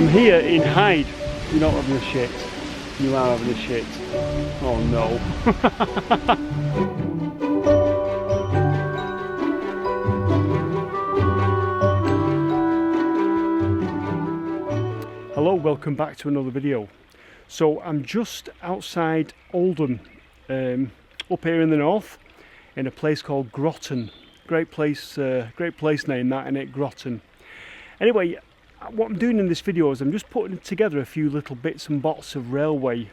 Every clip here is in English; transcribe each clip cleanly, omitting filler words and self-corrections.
I'm here in Hyde. You're not having a shit. You are having a shit. Oh no. Hello, welcome back to another video. So I'm just outside Oldham, up here in the north, in a place called Groton. Great place name that, innit? Groton. Anyway, what I'm doing in this video is I'm just putting together a few little bits and bobs of railway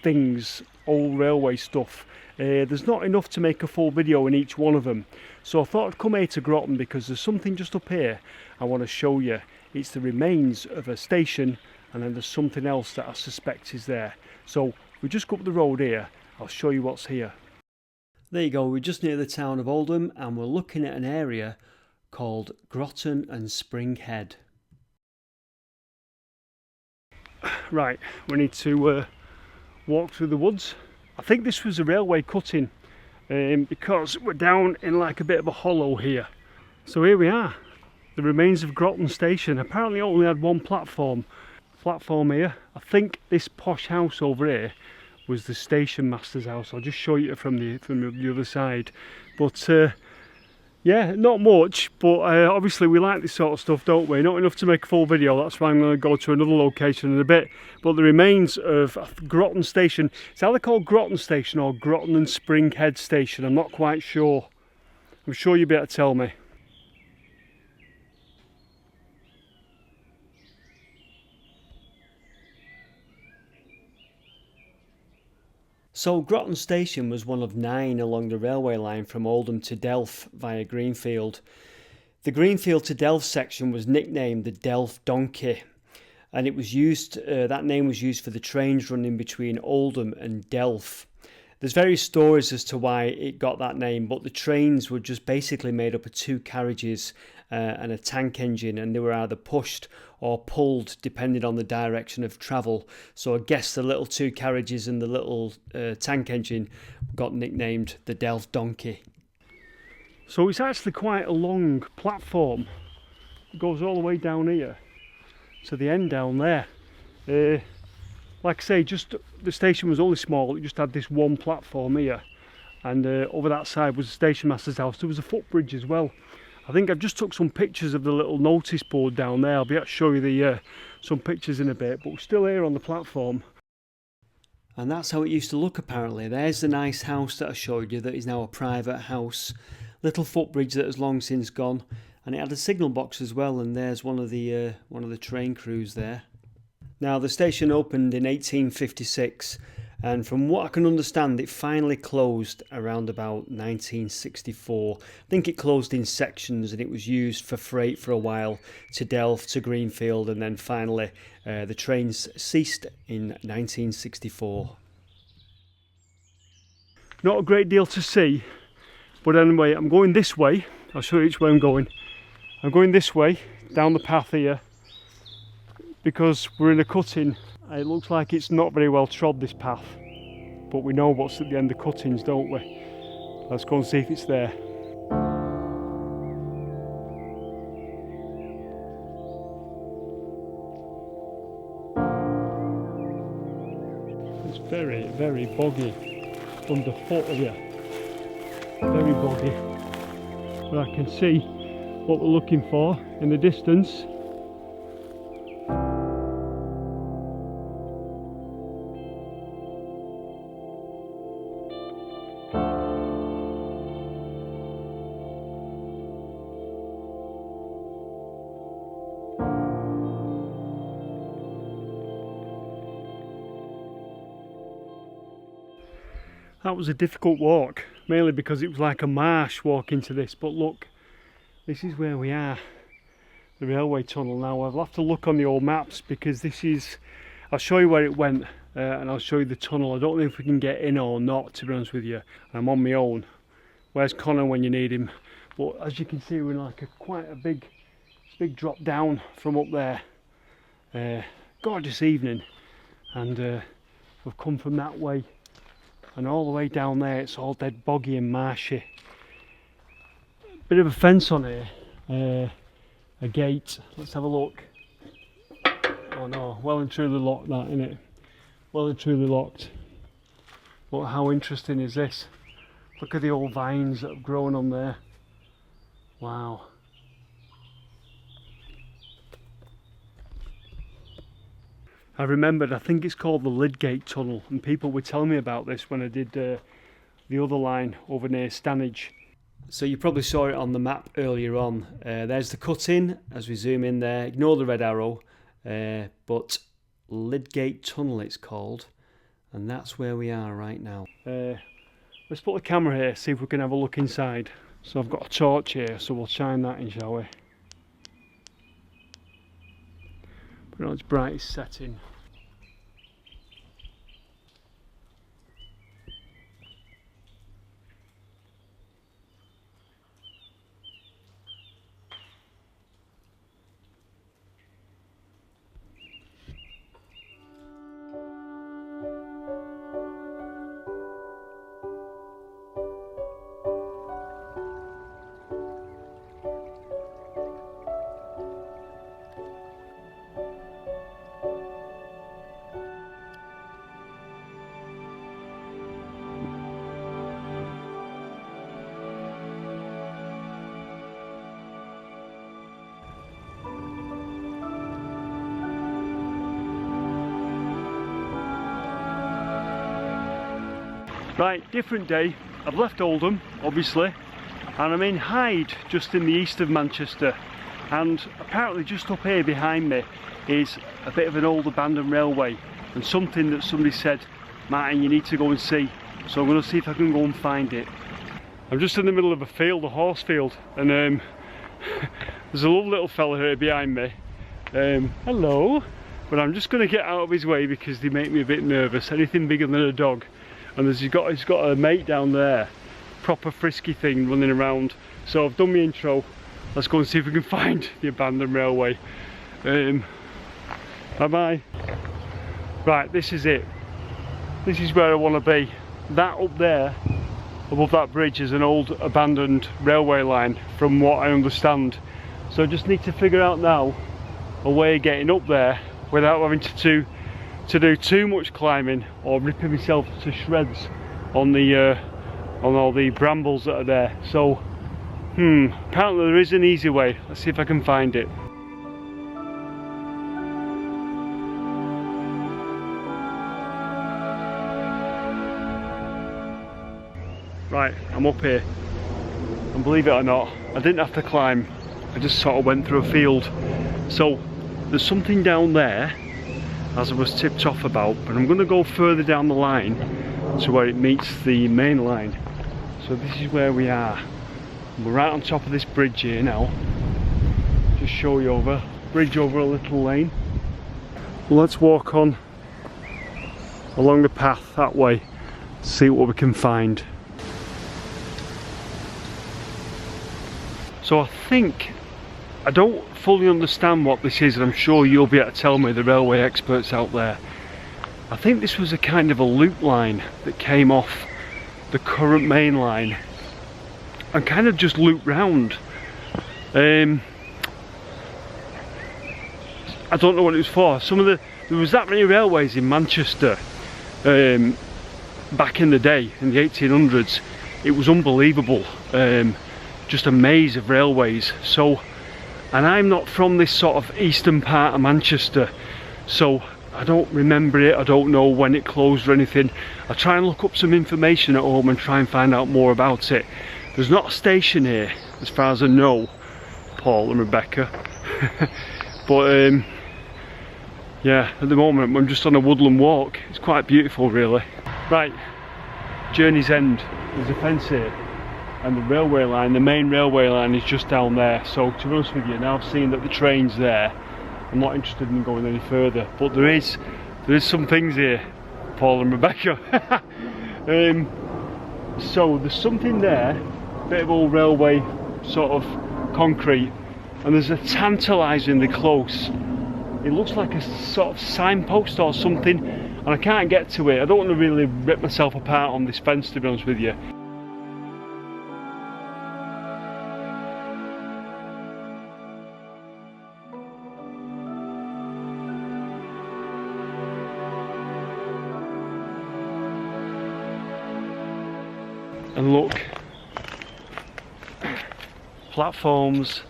things, old railway stuff. There's not enough to make a full video in each one of them, so I thought I'd come here to Groton because there's something just up here I want to show you. It's the remains of a station, and then there's something else that I suspect is there. So we just go up the road here, I'll show you what's here. There you go, we're just near the town of Oldham and we're looking at an area called Groton and Spring Head. Right, we need to walk through the woods. I think this was a railway cutting because we're down in like a bit of a hollow here. So here we are, the remains of Groton Station. Apparently only had one platform here. I think this posh house over here was the station master's house. I'll just show you from the other side. But yeah, not much, but obviously we like this sort of stuff, don't we? Not enough to make a full video, that's why I'm going to go to another location in a bit. But the remains of Groton Station, it's either called Groton Station or Groton and Spring Head Station, I'm not quite sure. I'm sure you'll be able to tell me. So Groton Station was one of 9 along the railway line from Oldham to Delft via Greenfield. The Greenfield to Delft section was nicknamed the Delft Donkey, and it was used. That name was used for the trains running between Oldham and Delft. There's various stories as to why it got that name, but the trains were just basically made up of 2 carriages and a tank engine, and they were either pushed or pulled depending on the direction of travel. So I guess the little 2 carriages and the little tank engine got nicknamed the Delft Donkey. So it's actually quite a long platform. It goes all the way down here to the end down there. Like I say, just the station was only small. It just had this one platform here, and over that side was the station master's house. There was a footbridge as well. I think I've just took some pictures of the little notice board down there. I'll be able to show you some pictures in a bit, but we're still here on the platform. And that's how it used to look apparently. There's the nice house that I showed you that is now a private house. Little footbridge that has long since gone, and it had a signal box as well, and there's one of the train crews there. Now the station opened in 1856, and from what I can understand it finally closed around about 1964. I think it closed in sections and it was used for freight for a while to Delft, to Greenfield, and then finally the trains ceased in 1964. Not a great deal to see, but anyway I'm going this way. I'll show you which way I'm going. I'm going this way down the path here because we're in a cutting. It looks like it's not very well trod, this path, but we know what's at the end of cuttings, don't we? Let's go and see if it's there. It's very, very boggy underfoot of you. Very boggy. But I can see what we're looking for in the distance. That was a difficult walk, mainly because it was like a marsh walking to this, but look, this is where we are, the railway tunnel. Now I'll have to look on the old maps because this is, I'll show you where it went and I'll show you the tunnel. I don't know if we can get in or not, to be honest with you. I'm on my own. Where's Connor when you need him? But as you can see, we're in like quite a big drop down from up there. Gorgeous evening, and we've come from that way. And all the way down there it's all dead boggy and marshy. Bit of a fence on here, a gate. Let's have a look. Oh no, well and truly locked that, innit? Well and truly locked. But how interesting is this? Look at the old vines that have grown on there. Wow. I remembered, I think it's called the Lydgate Tunnel, and people were telling me about this when I did the other line over near Stanage. So you probably saw it on the map earlier on. There's the cut-in as we zoom in there. Ignore the red arrow, but Lydgate Tunnel it's called, and that's where we are right now. Let's put the camera here, see if we can have a look inside. So I've got a torch here, so we'll shine that in, shall we? But it's bright, it's setting. Right, different day. I've left Oldham, obviously, and I'm in Hyde, just in the east of Manchester. And apparently just up here behind me is a bit of an old abandoned railway, and something that somebody said, Martin, you need to go and see. So I'm going to see if I can go and find it. I'm just in the middle of a field, a horse field, and there's a lovely little fella here behind me. Hello. But I'm just going to get out of his way because they make me a bit nervous. Anything bigger than a dog. And he's got a mate down there, proper frisky thing running around. So I've done my intro. Let's go and see if we can find the abandoned railway. Bye bye. Right, this is it. This is where I want to be. That up there, above that bridge, is an old abandoned railway line, from what I understand. So I just need to figure out now a way of getting up there without having to do too much climbing or ripping myself to shreds on all the brambles that are there. So apparently there is an easy way. Let's see if I can find it. Right, I'm up here, and believe it or not, I didn't have to climb. I just sort of went through a field. So there's something down there, as I was tipped off about, but I'm going to go further down the line to where it meets the main line. So this is where we are. We're right on top of this bridge here now. Just show you over, bridge over a little lane. Well, let's walk on along the path that way, see what we can find. So I don't fully understand what this is, and I'm sure you'll be able to tell me, the railway experts out there. I think this was a kind of a loop line that came off the current main line and kind of just looped round. I don't know what it was for. There was that many railways in Manchester back in the day, in the 1800s. It was unbelievable. Just a maze of railways. So, and I'm not from this sort of eastern part of Manchester, so I don't remember it. I don't know when it closed or anything. I try and look up some information at home and try and find out more about it. There's not a station here, as far as I know, Paul and Rebecca. But yeah, at the moment I'm just on a woodland walk. It's quite beautiful, really. Right, journey's end. There's a fence here, and the railway line, the main railway line, is just down there. So to be honest with you, now I've seen that the train's there, I'm not interested in going any further. But there is some things here, Paul and Rebecca. So there's something there, bit of old railway sort of concrete, and there's a tantalisingly close, it looks like a sort of signpost or something, and I can't get to it. I don't want to really rip myself apart on this fence, to be honest with you. And look, platforms,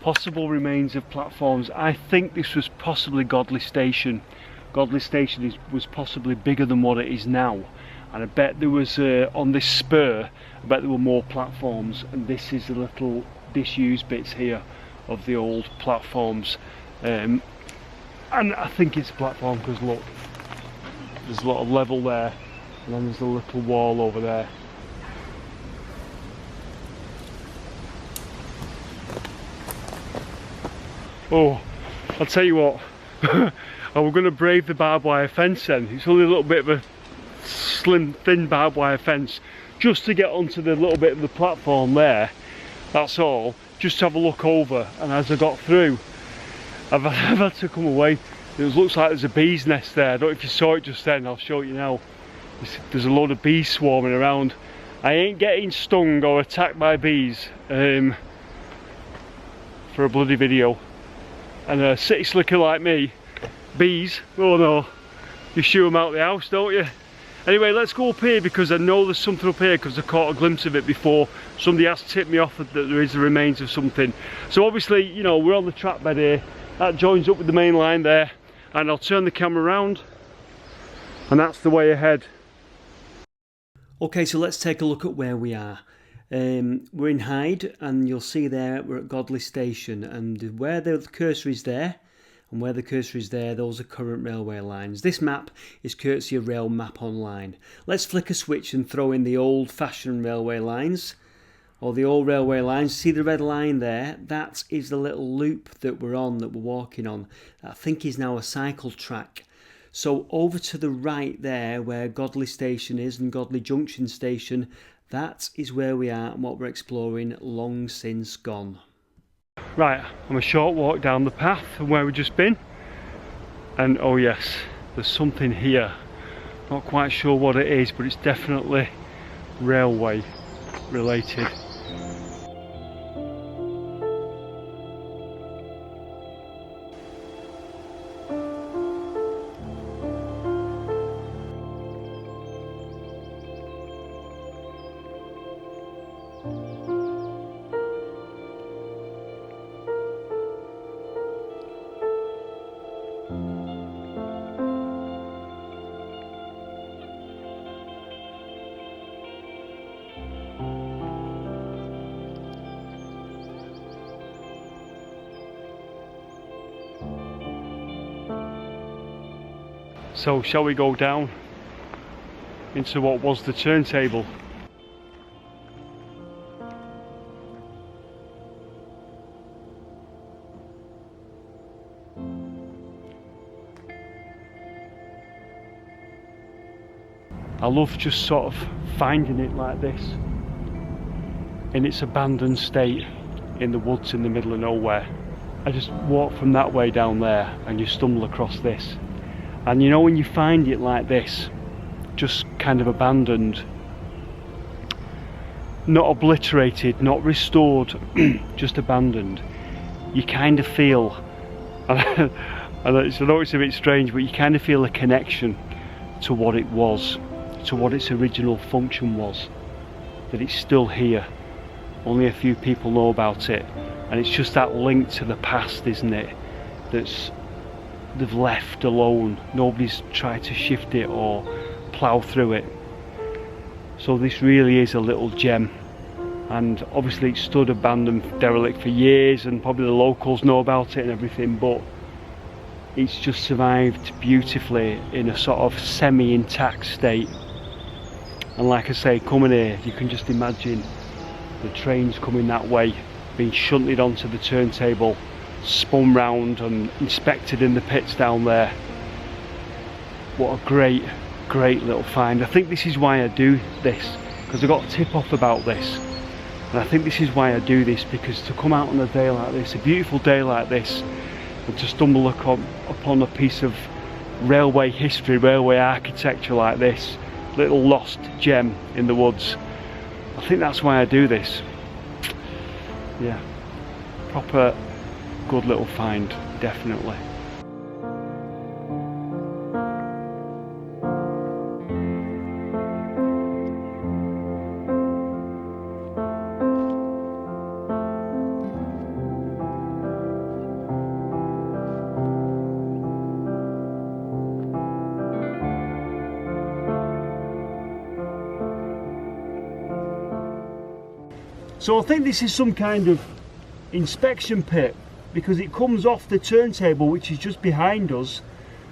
possible remains of platforms. I think this was possibly Godley Station. Godley Station was possibly bigger than what it is now, and I bet there was on this spur, I bet there were more platforms, and this is the little disused bits here of the old platforms. And I think it's a platform because look, there's a lot of level there, and then there's a little wall over there. Oh, I'll tell you what, we're going to brave the barbed wire fence then. It's only a little bit of a slim, thin barbed wire fence, just to get onto the little bit of the platform there, that's all, just to have a look over. And as I got through, I've had to come away. It looks like there's a bee's nest there. I don't know if you saw it just then, I'll show you now. There's a load of bees swarming around. I ain't getting stung or attacked by bees for a bloody video. And a city slicker like me, bees, oh no, you shoo them out the house, don't you? Anyway, let's go up here because I know there's something up here because I caught a glimpse of it before. Somebody has tipped me off that there is the remains of something. So obviously, you know, we're on the track bed here. That joins up with the main line there, and I'll turn the camera around, and that's the way ahead. Okay, so let's take a look at where we are. We're in Hyde, and you'll see there we're at Godley Station, and where the cursor is there and where the cursor is there, those are current railway lines. This map is courtesy of Rail Map Online. Let's flick a switch and throw in the old-fashioned railway lines, or the old railway lines. See the red line there? That is the little loop that we're on, that we're walking on. I think is now a cycle track. So over to the right there, where Godley Station is and Godley Junction Station, that is where we are and what we're exploring, long since gone. Right, I'm a short walk down the path from where we've just been, and oh yes, there's something here. Not quite sure what it is, but it's definitely railway related. So shall we go down into what was the turntable? I love just sort of finding it like this, in its abandoned state, in the woods in the middle of nowhere. I just walk from that way down there and you stumble across this. And you know, when you find it like this, just kind of abandoned, not obliterated, not restored, just abandoned, you kind of feel, and I know it's a bit strange, but you kind of feel a connection to what it was, to what its original function was, that it's still here. Only a few people know about it, and it's just that link to the past, isn't it, that's they've left alone. Nobody's tried to shift it or plough through it. So this really is a little gem, and obviously it stood abandoned, derelict for years, and probably the locals know about it and everything, but it's just survived beautifully in a sort of semi-intact state. And like I say, coming here, you can just imagine the trains coming that way, being shunted onto the turntable, spun round and inspected in the pits down there. What a great little find. I think this is why I do this, because I got a tip off about this, and I think this is why I do this, because to come out on a day like this, a beautiful day like this, and to stumble upon a piece of railway history, railway architecture like this, little lost gem in the woods, I think that's why I do this. Yeah, proper good little find, definitely. So I think this is some kind of inspection pit, because it comes off the turntable, which is just behind us.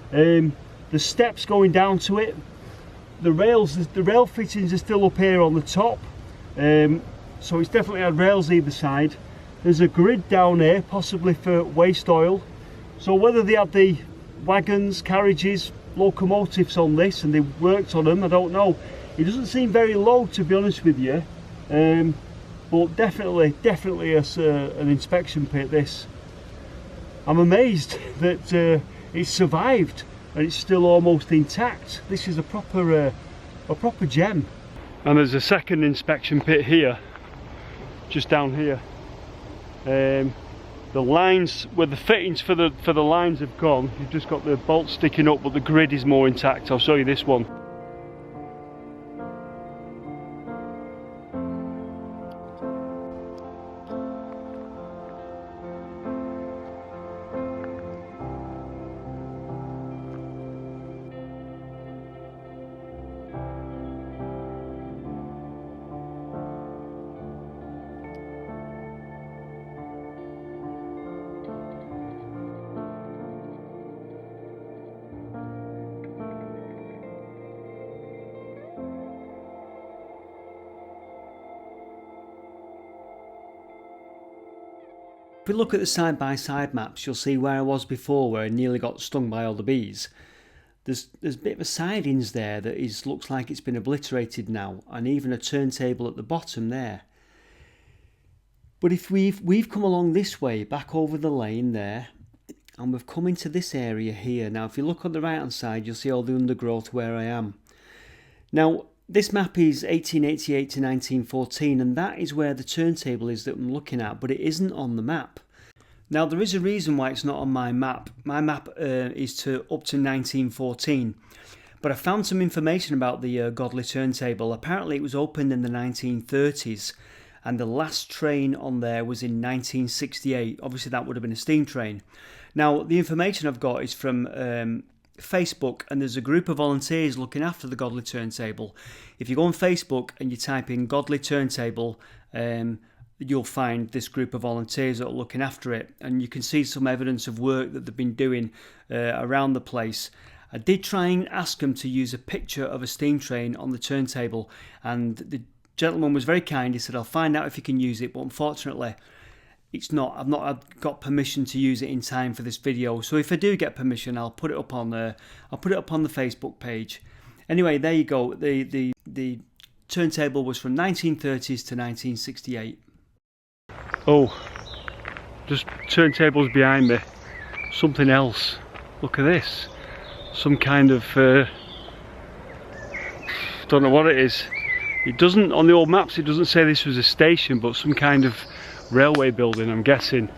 The steps going down to it, the rail fittings are still up here on the top, so it's definitely had rails either side. There's a grid down here, possibly for waste oil. So whether they had the wagons, carriages, locomotives on this and they worked on them, I don't know. It doesn't seem very low, to be honest with you, but definitely an inspection pit, this. I'm amazed that it's survived and it's still almost intact. This is a proper gem. And there's a second inspection pit here, just down here. The lines where the fittings for the lines have gone, you've just got the bolts sticking up, but the grid is more intact. I'll show you this one. If we look at the side-by-side maps, you'll see where I was before, where I nearly got stung by all the bees. There's a bit of a sidings there that looks like it's been obliterated now, and even a turntable at the bottom there. But if we've come along this way, back over the lane there, and we've come into this area here. Now, if you look on the right-hand side, you'll see all the undergrowth where I am. Now, this map is 1888 to 1914, and that is where the turntable is that I'm looking at, but it isn't on the map. Now, there is a reason why it's not on my map. My map is up to 1914, but I found some information about the Godley turntable. Apparently it was opened in the 1930s, and the last train on there was in 1968. Obviously that would have been a steam train. Now, the information I've got is from Facebook, and there's a group of volunteers looking after the Godley turntable. If you go on Facebook and you type in Godley turntable, you'll find this group of volunteers that are looking after it, and you can see some evidence of work that they've been doing around the place. I did try and ask them to use a picture of a steam train on the turntable, and the gentleman was very kind. He said, "I'll find out if you can use it," but unfortunately I've not got permission to use it in time for this video. So if I do get permission, I'll put it up on the Facebook page. Anyway, there you go. The turntable was from 1930s to 1968. Oh, just turntables behind me. Something else. Look at this. Some kind of don't know what it is. It doesn't, on the old maps, it doesn't say this was a station, but some kind of railway building, I'm guessing.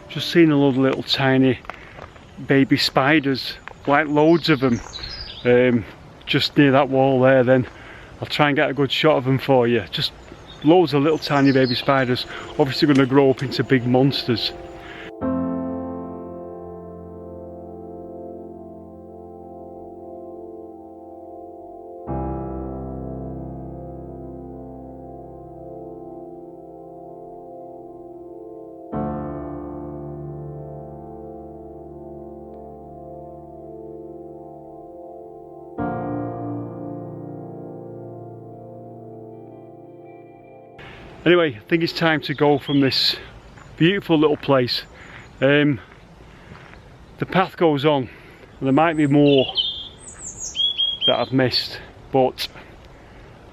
Just seen a load of little tiny baby spiders, like loads of them, just near that wall there. Then I'll try and get a good shot of them for you. Just loads of little tiny baby spiders, obviously going to grow up into big monsters. Anyway, I think it's time to go from this beautiful little place. The path goes on, and there might be more that I've missed, but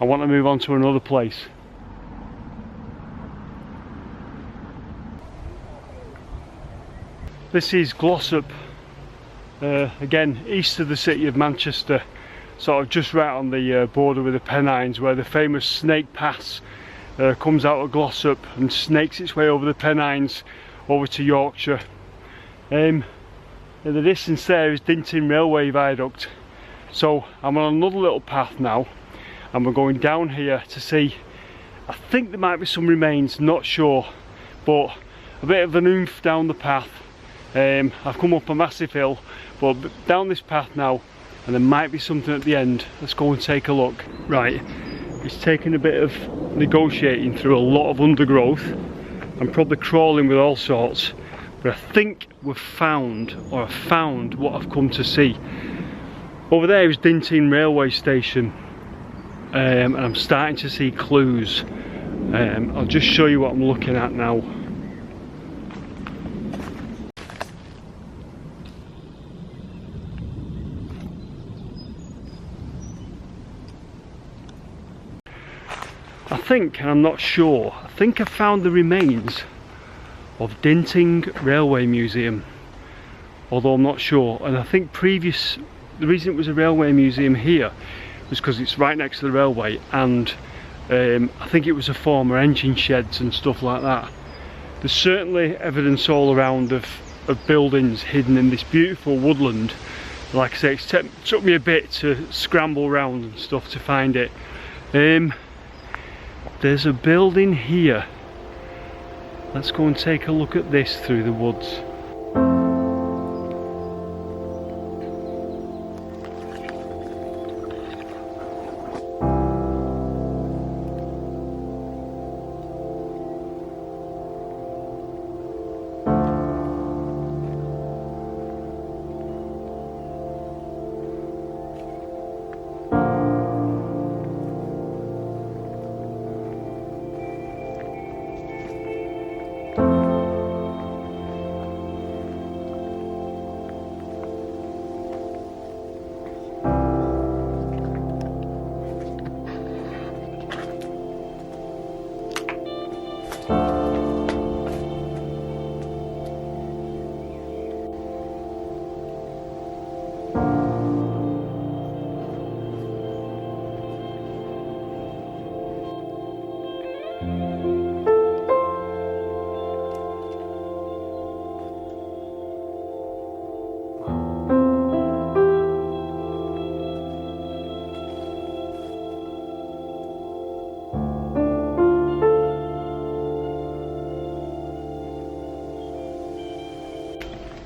I want to move on to another place. This is Glossop, again east of the city of Manchester, sort of just right on the border with the Pennines, where the famous Snake Pass comes out of Glossop and snakes its way over the Pennines over to Yorkshire. In the distance there is Dinton Railway Viaduct. So I'm on another little path now, and we're going down here to see, I think there might be some remains, not sure, but a bit of an oomph down the path. I've come up a massive hill, but down this path now, and there might be something at the end. Let's go and take a look. Right, it's taken a bit of negotiating through a lot of undergrowth. I'm probably crawling with all sorts, but I think we've found, or I've found what I've come to see. Over there is Dinton Railway Station, and I'm starting to see clues. I'll just show you what I'm looking at now. I think, and I'm not sure, I think I found the remains of Dinton Railway Museum, although I'm not sure. And I think the reason it was a railway museum here was because it's right next to the railway, and I think it was a former engine sheds and stuff like that. There's certainly evidence all around of buildings hidden in this beautiful woodland. Like I say, it took me a bit to scramble around and stuff to find it. There's a building here. Let's go and take a look at this through the woods.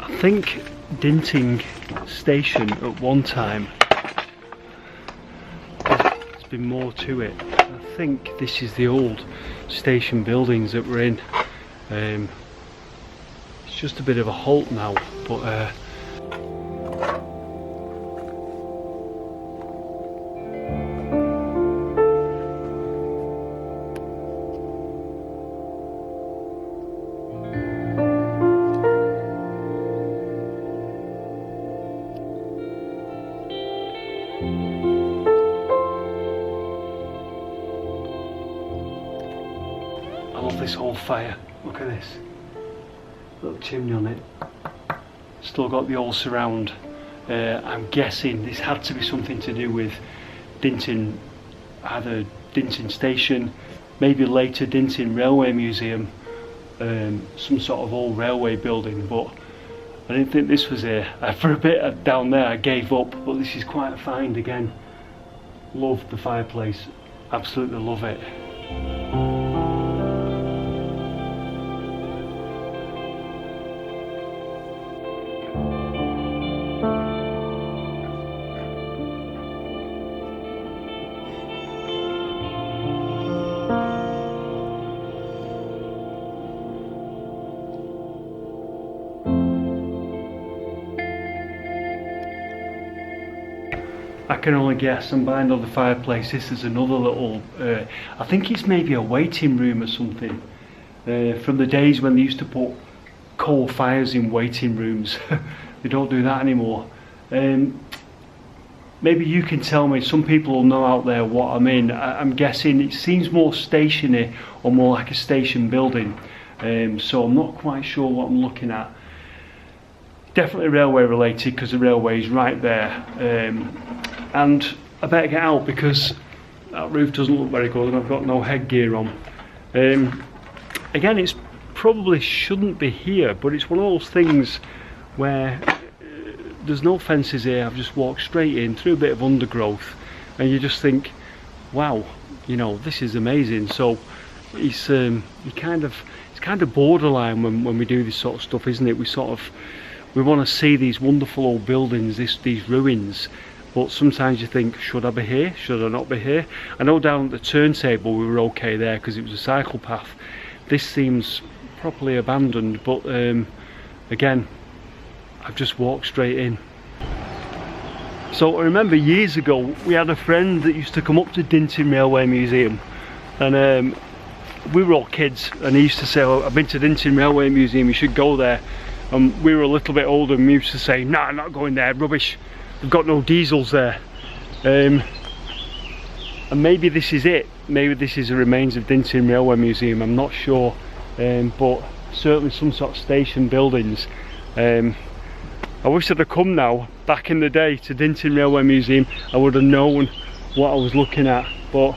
I think Dinton Station at one time, there's been more to it. I think this is the old station buildings that we're in. It's just a bit of a halt now, but I love this whole fire. Look at this little chimney on it. Still got the old surround. I'm guessing this had to be something to do with Dinton, either Dinton Station, maybe later Dinton Railway Museum, some sort of old railway building, but I didn't think this was here. For a bit down there I gave up, but this is quite a find again. Love the fireplace, absolutely love it. I can only guess, and behind on the fireplace this is another little, I think it's maybe a waiting room or something, from the days when they used to put coal fires in waiting rooms. They don't do that anymore. Maybe you can tell me, some people will know out there what I'm in. I'm guessing it seems more stationary or more like a station building, so I'm not quite sure what I'm looking at. Definitely railway related because the railway is right there, and I better get out because that roof doesn't look very good and I've got no headgear on. Again, it's probably shouldn't be here, but it's one of those things where there's no fences here. I've just walked straight in through a bit of undergrowth, and you just think, wow, you know, this is amazing. So it's kind of borderline when we do this sort of stuff, isn't it? We want to see these wonderful old buildings, these ruins, but sometimes you think, should I be here? Should I not be here? I know down at the turntable we were okay there because it was a cycle path. This seems properly abandoned, but again, I've just walked straight in. So I remember years ago we had a friend that used to come up to Dinton Railway Museum, and we were all kids, and he used to say, oh, I've been to Dinton Railway Museum, you should go there. And we were a little bit older, and we used to say, nah, I'm not going there, rubbish, they've got no diesels there. And maybe this is it, maybe this is the remains of Dinton Railway Museum, I'm not sure, but certainly some sort of station buildings. I wish I'd have come now, back in the day, to Dinton Railway Museum. I would have known what I was looking at, but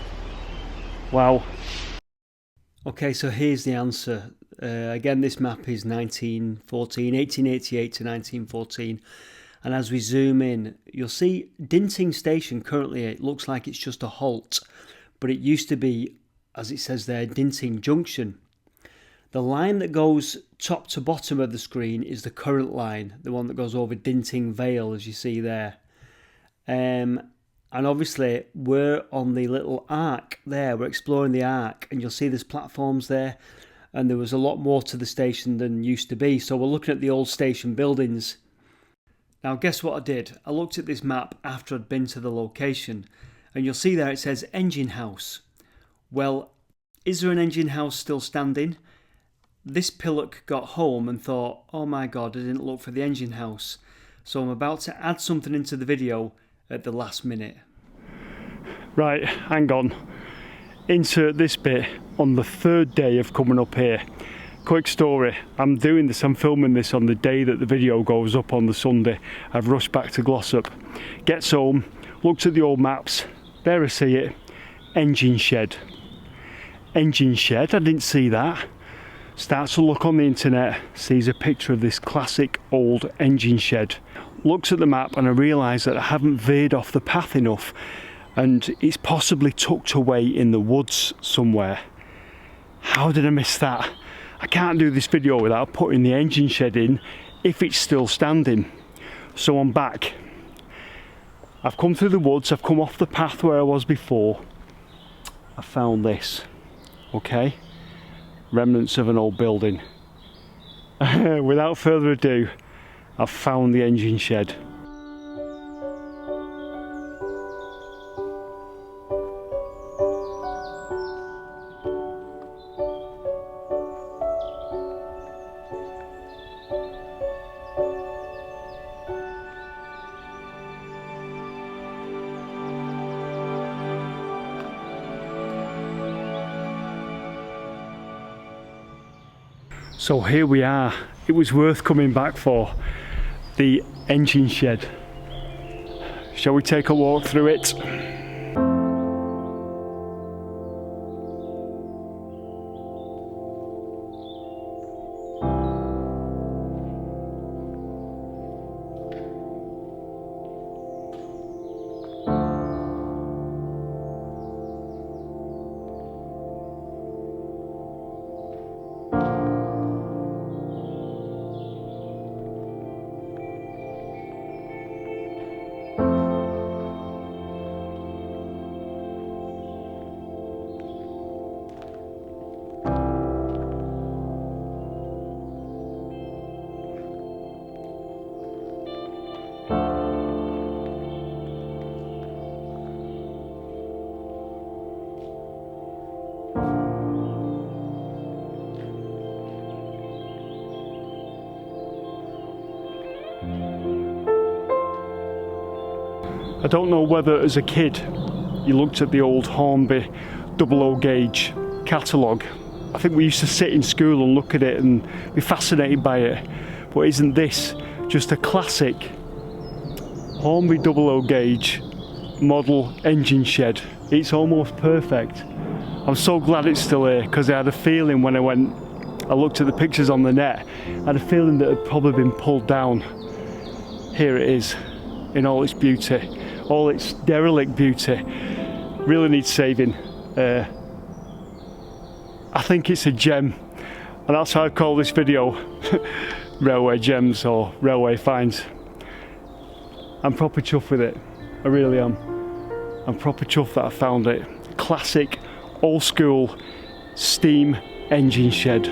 wow. Okay, so here's the answer. Again, this map is 1888 to 1914, and as we zoom in, you'll see Dinting Station. Currently it looks like it's just a halt, but it used to be, as it says there, Dinting Junction. The line that goes top to bottom of the screen is the current line, the one that goes over Dinting Vale, as you see there. And obviously we're on the little arc there, we're exploring the arc, and you'll see there's platforms there, and there was a lot more to the station than used to be. So we're looking at the old station buildings. Now guess what I did? I looked at this map after I'd been to the location, and you'll see there it says engine house. Well, is there an engine house still standing? This pillock got home and thought, oh my god, I didn't look for the engine house. So I'm about to add something into the video at the last minute. Right, hang on. Insert this bit on the third day of coming up here. Quick story, I'm filming this on the day that the video goes up on the Sunday. I've rushed back to Glossop. Gets home, looks at the old maps, there I see it, engine shed. Engine shed, I didn't see that. Starts to look on the internet, sees a picture of this classic old engine shed. Looks at the map, and I realise that I haven't veered off the path enough, and it's possibly tucked away in the woods somewhere. How did I miss that? I can't do this video without putting the engine shed in if it's still standing. So I'm back. I've come through the woods, I've come off the path where I was before. I found this, okay? Remnants of an old building. Without further ado, I've found the engine shed. So here we are. It was worth coming back for the engine shed. Shall we take a walk through it? I don't know whether as a kid you looked at the old Hornby 00 gauge catalogue. I think we used to sit in school and look at it and be fascinated by it. But isn't this just a classic Hornby 00 gauge model engine shed? It's almost perfect. I'm so glad it's still here, because I had a feeling when I went I looked at the pictures on the net, I had a feeling that it had probably been pulled down. Here it is, in all its beauty, all its derelict beauty. Really needs saving. I think it's a gem, and that's how I call this video. Railway gems or railway finds. I'm proper chuffed with it, I really am. I'm proper chuffed that I found it. Classic, old school, steam engine shed.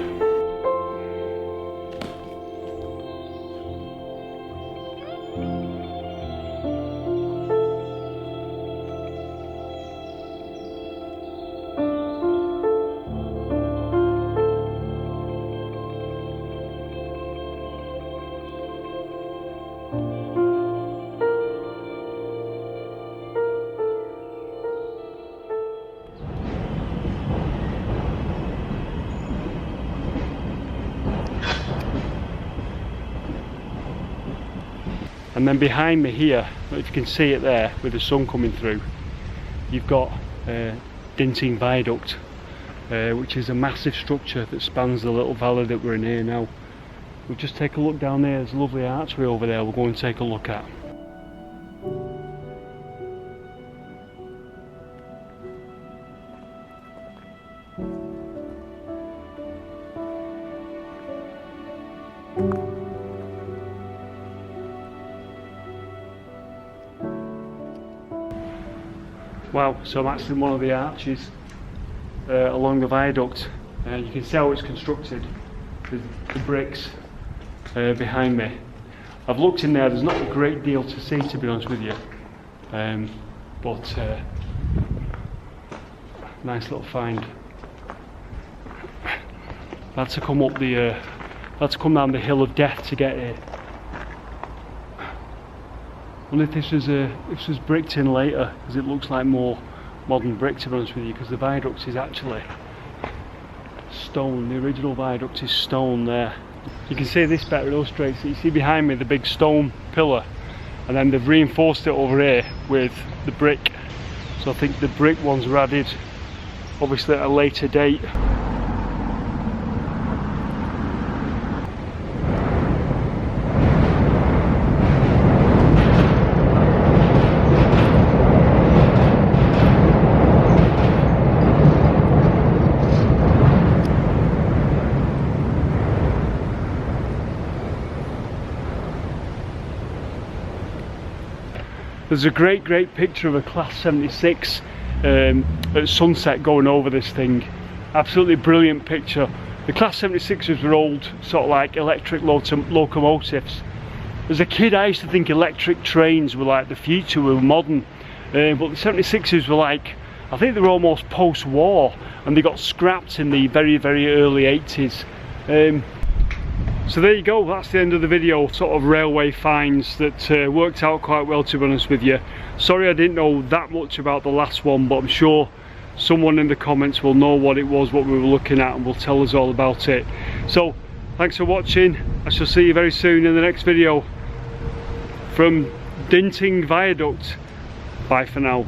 And then behind me here, if you can see it there with the sun coming through, you've got Dinting Viaduct, which is a massive structure that spans the little valley that we're in here now. We'll just take a look down there. There's a lovely archway over there we'll go and take a look at. Wow, so I'm actually in one of the arches along the viaduct. You can see how it's constructed with the bricks behind me. I've looked in there, there's not a great deal to see, to be honest with you, but nice little find. I had to come up the, had to come down the hill of death to get here. I wonder if this was bricked in later, because it looks like more modern brick, to be honest with you, because the viaduct is actually stone. The original viaduct is stone there. You can see this better illustrates it. You see behind me the big stone pillar, and then they've reinforced it over here with the brick. So I think the brick ones were added obviously at a later date. There's a great picture of a Class 76 at sunset going over this thing. Absolutely brilliant picture. The Class 76s were old, sort of like electric locomotives. As a kid I used to think electric trains were like the future, were modern, but the 76s were like, I think they were almost post-war, and they got scrapped in the very early 80s. So there you go, that's the end of the video, sort of railway finds that worked out quite well, to be honest with you. Sorry I didn't know that much about the last one, but I'm sure someone in the comments will know what it was, what we were looking at, and will tell us all about it. So thanks for watching. I shall see you very soon in the next video from Dinting Viaduct. Bye for now.